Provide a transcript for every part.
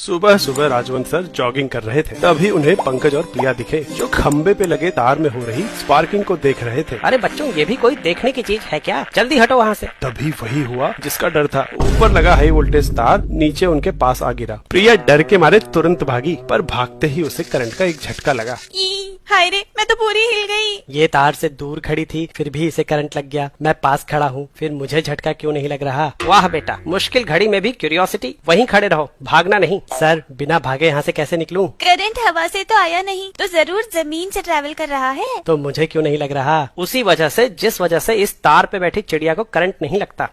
सुबह सुबह Rajwant sir jogging कर रहे थे, तभी उन्हें पंकज और प्रिया दिखे जो खंबे पे लगे तार में हो रही स्पार्किंग को देख रहे थे। अरे बच्चों, ये भी कोई देखने की चीज है क्या? जल्दी हटो वहाँ से। तभी वही हुआ जिसका डर था। ऊपर लगा हाई वोल्टेज तार नीचे उनके पास आ गिरा। प्रिया डर के मारे तुरंत भागी, पर भागते ही उसे करंट का एक झटका लगा। हाय रे, मैं तो पूरी हिल गई। ये तार से दूर खड़ी थी, फिर भी इसे करंट लग गया। मैं पास खड़ा हूँ, फिर मुझे झटका क्यों नहीं लग रहा? वाह बेटा, मुश्किल घड़ी में भी क्यूरियोसिटी। वहीं खड़े रहो, भागना नहीं। सर, बिना भागे यहाँ से कैसे निकलूं? करंट हवा से तो आया नहीं, तो जरूर जमीन से ट्रैवल कर रहा है। तो मुझे क्यों नहीं लग रहा? उसी वजह से जिस वजह से इस तार पे बैठी चिड़िया को करंट नहीं लगता।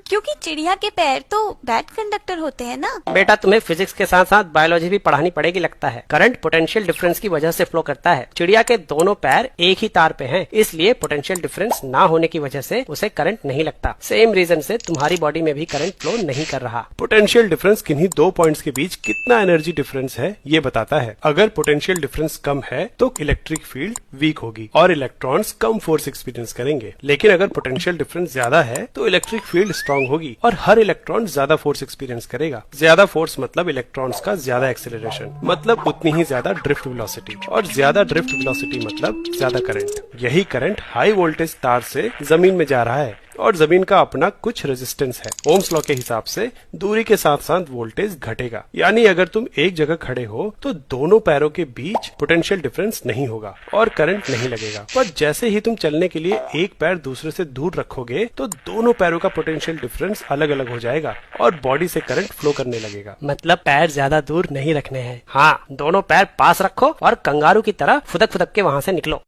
क्योंकि चिड़िया के पैर तो बैड कंडक्टर होते हैं ना। बेटा, तुम्हें फिजिक्स के साथ साथ बायोलॉजी भी पढ़ानी पड़ेगी लगता है। करंट पोटेंशियल डिफरेंस की वजह से फ्लो करता है। चिड़िया के दोनों पैर एक ही तार पे हैं, इसलिए पोटेंशियल डिफरेंस ना होने की वजह से उसे करंट नहीं लगता। सेम रीजन से तुम्हारी बॉडी में भी करंट फ्लो नहीं कर रहा। पोटेंशियल डिफरेंस किन्हीं दो पॉइंट्स के बीच कितना एनर्जी डिफरेंस है ये बताता है। अगर पोटेंशियल डिफरेंस कम है तो इलेक्ट्रिक फील्ड वीक होगी और इलेक्ट्रॉन्स कम फोर्स एक्सपीरियंस करेंगे। लेकिन अगर पोटेंशियल डिफरेंस ज्यादा है तो इलेक्ट्रिक फील्ड स्ट्रांग होगी और हर इलेक्ट्रॉन ज्यादा फोर्स एक्सपीरियंस करेगा। ज्यादा फोर्स मतलब इलेक्ट्रॉन्स का ज्यादा एक्सेलरेशन, मतलब उतनी ही ज्यादा ड्रिफ्ट वेलोसिटी, और ज्यादा ड्रिफ्ट वेलोसिटी मतलब ज्यादा करंट। यही करंट हाई वोल्टेज तार से जमीन में जा रहा है और जमीन का अपना कुछ रेजिस्टेंस है। ओम्स लॉ के हिसाब से दूरी के साथ साथ वोल्टेज घटेगा। यानी अगर तुम एक जगह खड़े हो तो दोनों पैरों के बीच पोटेंशियल डिफरेंस नहीं होगा और करंट नहीं लगेगा। पर जैसे ही तुम चलने के लिए एक पैर दूसरे से दूर रखोगे तो दोनों पैरों का पोटेंशियल डिफरेंस अलग अलग हो जाएगा और बॉडी से करंट फ्लो करने लगेगा। मतलब पैर ज्यादा दूर नहीं रखने हैं। हाँ, दोनों पैर पास रखो और कंगारू की तरह फुदक फुदक के वहाँ से निकलो।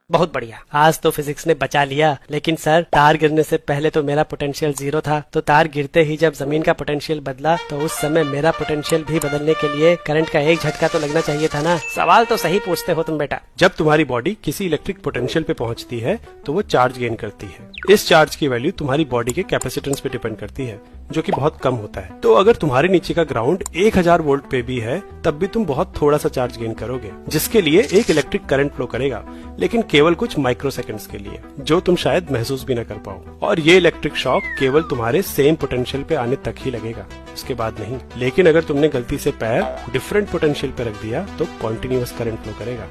बहुत बढ़िया, आज तो फिजिक्स ने बचा लिया। लेकिन सर, तार गिरने से पहले तो मेरा पोटेंशियल 0 था, तो तार गिरते ही जब जमीन का पोटेंशियल बदला तो उस समय मेरा पोटेंशियल भी बदलने के लिए करंट का एक झटका तो लगना चाहिए था ना। सवाल तो सही पूछते हो तुम बेटा। जब तुम्हारी बॉडी किसी इलेक्ट्रिक पोटेंशियल पे पहुंचती है तो वो चार्ज गेन करती है। इस चार्ज की वैल्यू तुम्हारी बॉडी के कैपेसिटेंस पे डिपेंड करती है, जो कि बहुत कम होता है। तो अगर तुम्हारे नीचे का ग्राउंड 1000 वोल्ट पे भी है तब भी तुम बहुत थोड़ा सा चार्ज गेन करोगे, जिसके लिए एक इलेक्ट्रिक करंट फ्लो करेगा, लेकिन केवल कुछ माइक्रो सेकंड्स के लिए, जो तुम शायद महसूस भी न कर पाओ। और ये इलेक्ट्रिक शॉक केवल तुम्हारे सेम पोटेंशियल पे आने तक ही लगेगा, उसके बाद नहीं। लेकिन अगर तुमने गलती से पैर डिफरेंट पोटेंशियल पे रख दिया तो कॉन्टिन्यूअस करंट फ्लो करेगा।